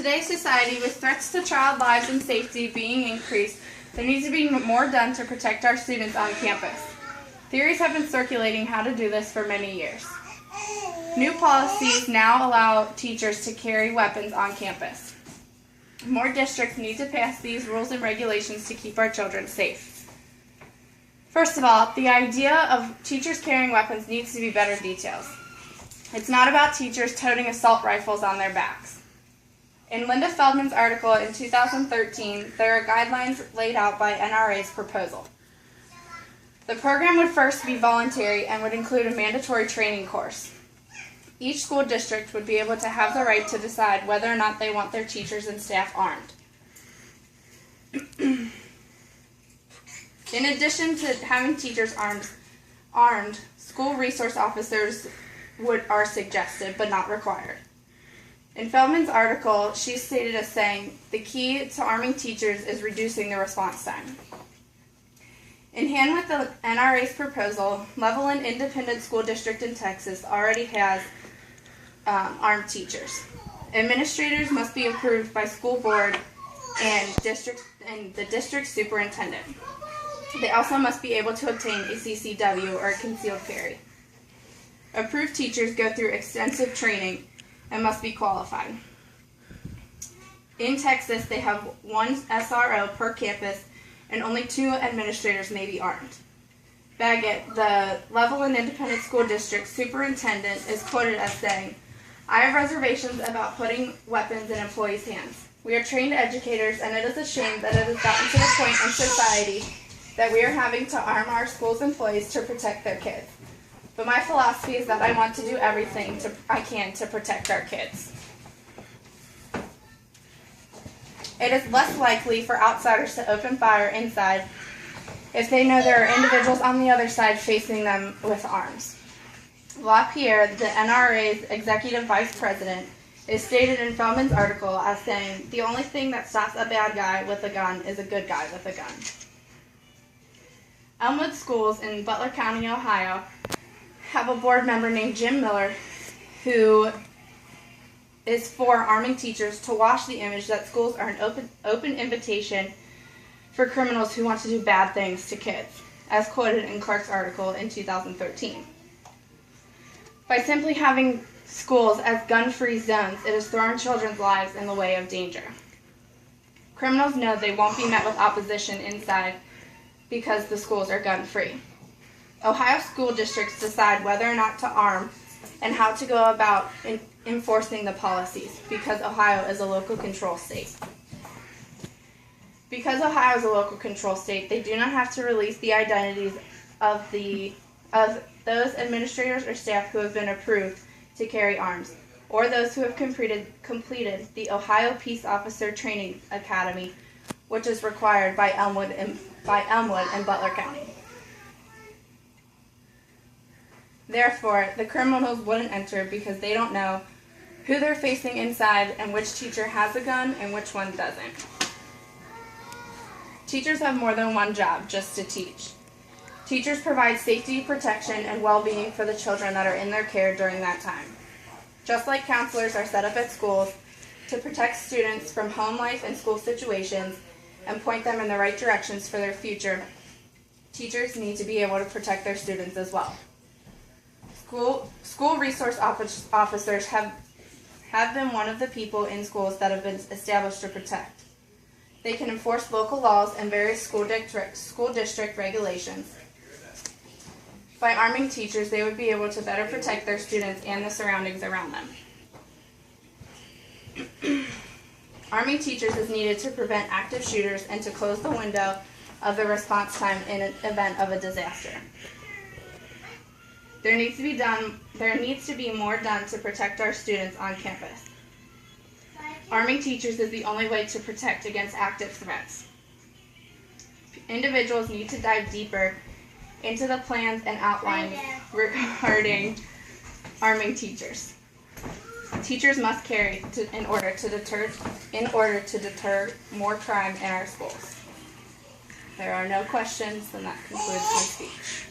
today's society, with threats to child lives and safety being increased, there needs to be more done to protect our students on campus. Theories have been circulating how to do this for many years. New policies now allow teachers to carry weapons on campus. More districts need to pass these rules and regulations to keep our children safe. First of all, the idea of teachers carrying weapons needs to be better detailed. It's not about teachers toting assault rifles on their backs. In Linda Feldman's article in 2013, there are guidelines laid out by NRA's proposal. The program would first be voluntary and would include a mandatory training course. Each school district would be able to have the right to decide whether or not they want their teachers and staff armed. In addition to having teachers armed, school resource officers are suggested but not required. In Feldman's article, she's stated as saying, the key to arming teachers is reducing the response time. In hand with the NRA's proposal, Levelland Independent School District in Texas already has armed teachers. Administrators must be approved by school board and the district superintendent. They also must be able to obtain a CCW or a concealed carry. Approved teachers go through extensive training and must be qualified. In Texas, they have one SRO per campus and only 2 administrators may be armed. Baggett, the Levelland Independent School District superintendent, is quoted as saying, "I have reservations about putting weapons in employees' hands. We are trained educators, and it is a shame that it has gotten to the point in society that we are having to arm our school's employees to protect their kids. But my philosophy is that I want to do everything I can to protect our kids." It is less likely for outsiders to open fire inside if they know there are individuals on the other side facing them with arms. LaPierre, the NRA's executive vice president, is stated in Feldman's article as saying, "The only thing that stops a bad guy with a gun is a good guy with a gun." Elmwood Schools in Butler County, Ohio, have a board member named Jim Miller who is for arming teachers to wash the image that schools are an open invitation for criminals who want to do bad things to kids, as quoted in Clark's article in 2013. By simply having schools as gun-free zones, it has thrown children's lives in the way of danger. Criminals know they won't be met with opposition inside because the schools are gun-free. Ohio school districts decide whether or not to arm and how to go about enforcing the policies because Ohio is a local control state. Because Ohio is a local control state, they do not have to release the identities of those administrators or staff who have been approved to carry arms, or those who have completed the Ohio Peace Officer Training Academy, which is required by Elmwood and Butler County. Therefore, the criminals wouldn't enter because they don't know who they're facing inside and which teacher has a gun and which one doesn't. Teachers have more than one job, just to teach. Teachers provide safety, protection, and well-being for the children that are in their care during that time. Just like counselors are set up at schools to protect students from home life and school situations and point them in the right directions for their future, teachers need to be able to protect their students as well. School resource officers have been one of the people in schools that have been established to protect. They can enforce local laws and various school district regulations. By arming teachers, they would be able to better protect their students and the surroundings around them. Arming teachers is needed to prevent active shooters and to close the window of the response time in an event of a disaster. There needs to be more done to protect our students on campus. Arming teachers is the only way to protect against active threats. Individuals need to dive deeper into the plans and outlines regarding arming teachers. Teachers must carry in order to deter more crime in our schools. There are no questions, and that concludes my speech.